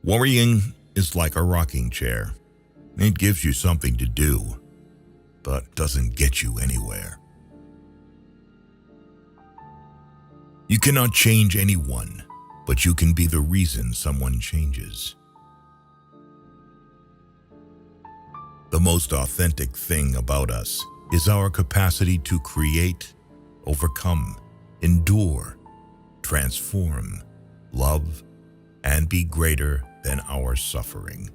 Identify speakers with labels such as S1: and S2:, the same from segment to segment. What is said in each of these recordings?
S1: Worrying is like a rocking chair. It gives you something to do, but doesn't get you anywhere. You cannot change anyone, but you can be the reason someone changes. The most authentic thing about us is our capacity to create, overcome, endure, transform, love, and be greater than our suffering.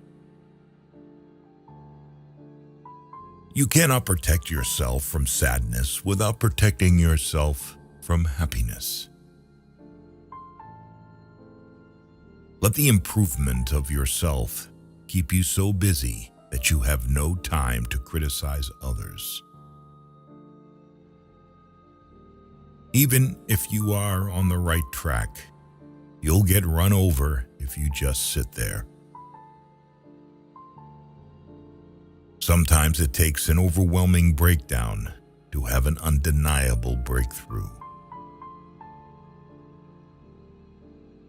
S1: You cannot protect yourself from sadness without protecting yourself from happiness. Let the improvement of yourself keep you so busy that you have no time to criticize others. Even if you are on the right track, you'll get run over if you just sit there. Sometimes it takes an overwhelming breakdown to have an undeniable breakthrough.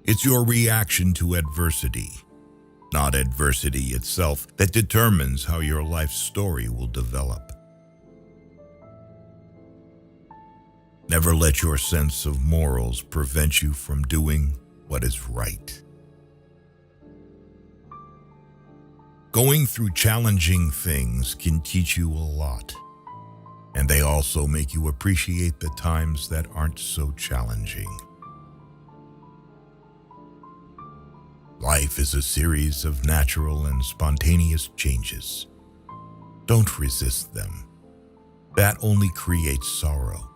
S1: It's your reaction to adversity, not adversity itself, that determines how your life story will develop. Never let your sense of morals prevent you from doing what is right. Going through challenging things can teach you a lot, and they also make you appreciate the times that aren't so challenging. Life is a series of natural and spontaneous changes. Don't resist them. That only creates sorrow.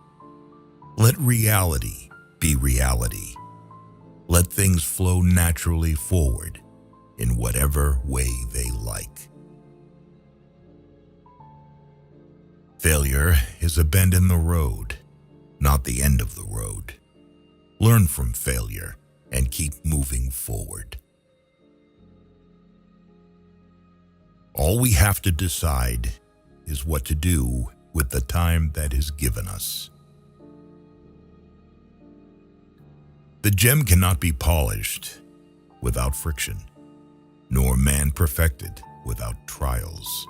S1: Let reality be reality. Let things flow naturally forward in whatever way they like. Failure is a bend in the road, not the end of the road. Learn from failure and keep moving forward. All we have to decide is what to do with the time that is given us. The gem cannot be polished without friction, nor man perfected without trials.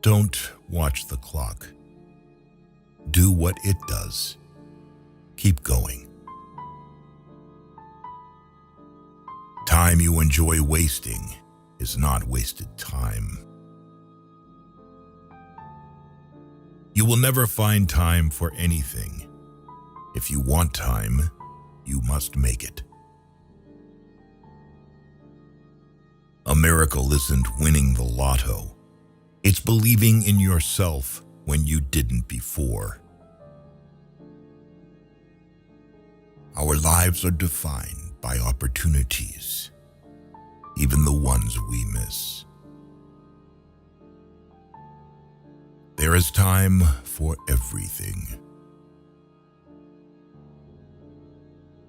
S1: Don't watch the clock. Do what it does. Keep going. Time you enjoy wasting is not wasted time. You will never find time for anything. If you want time, you must make it. A miracle isn't winning the lotto. It's believing in yourself when you didn't before. Our lives are defined by opportunities, even the ones we miss. There is time for everything.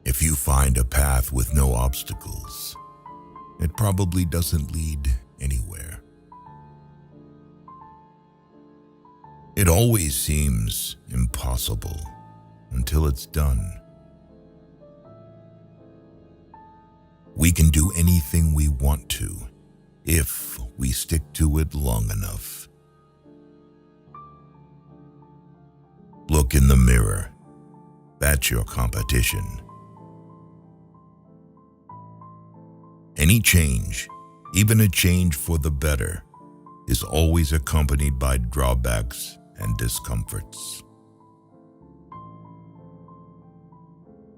S1: If you find a path with no obstacles, it probably doesn't lead anywhere. It always seems impossible until it's done. We can do anything we want to if we stick to it long enough. Look in the mirror. That's your competition. Any change, even a change for the better, is always accompanied by drawbacks and discomforts.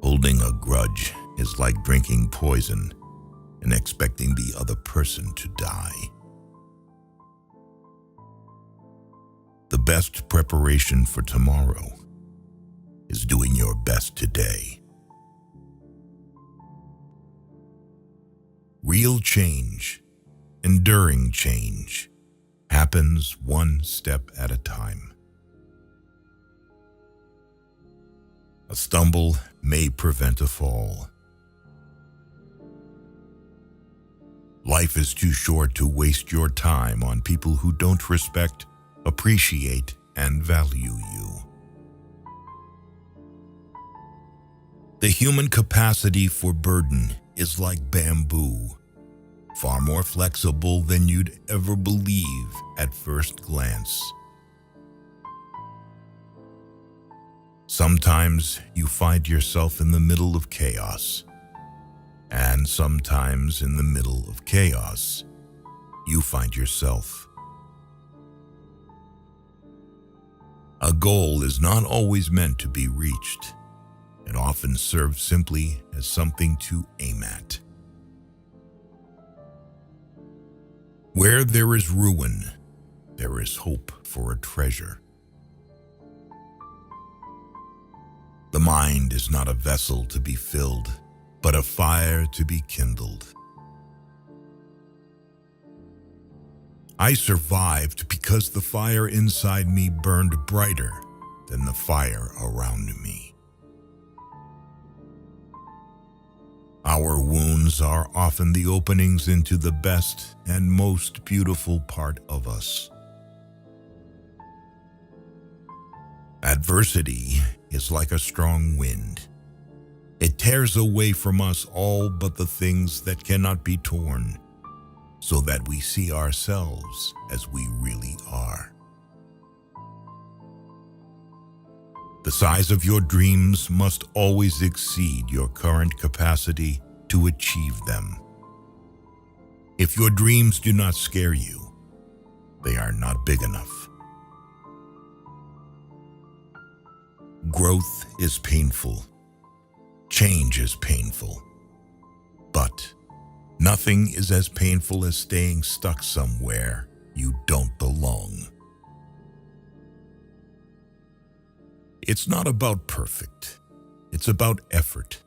S1: Holding a grudge is like drinking poison and expecting the other person to die. The best preparation for tomorrow is doing your best today. Real change, enduring change, happens one step at a time. A stumble may prevent a fall. Life is too short to waste your time on people who don't respect, appreciate, and value you. The human capacity for burden is like bamboo, far more flexible than you'd ever believe at first glance. Sometimes you find yourself in the middle of chaos, and sometimes in the middle of chaos, you find yourself. A goal is not always meant to be reached. It often serves simply as something to aim at. Where there is ruin, there is hope for a treasure. The mind is not a vessel to be filled, but a fire to be kindled. I survived because the fire inside me burned brighter than the fire around me. Our wounds are often the openings into the best and most beautiful part of us. Adversity is like a strong wind. It tears away from us all but the things that cannot be torn, so that we see ourselves as we really are. The size of your dreams must always exceed your current capacity to achieve them. If your dreams do not scare you, they are not big enough. Growth is painful. Change is painful. But nothing is as painful as staying stuck somewhere you don't belong. It's not about perfect. It's about effort.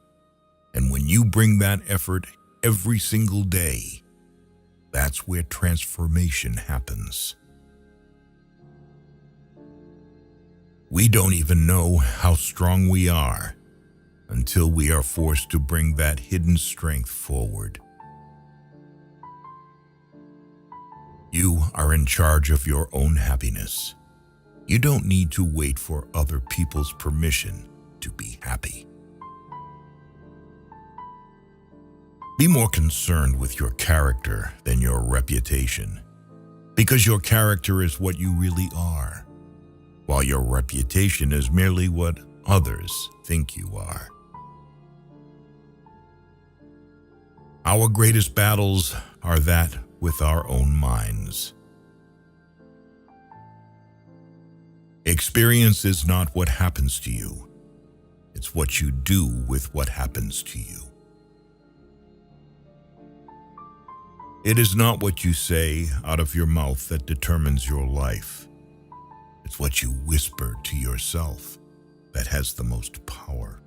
S1: And when you bring that effort every single day, that's where transformation happens. We don't even know how strong we are until we are forced to bring that hidden strength forward. You are in charge of your own happiness. You don't need to wait for other people's permission to be happy. Be more concerned with your character than your reputation, because your character is what you really are, while your reputation is merely what others think you are. Our greatest battles are that with our own minds. Experience is not what happens to you. It's what you do with what happens to you. It is not what you say out of your mouth that determines your life. It's what you whisper to yourself that has the most power.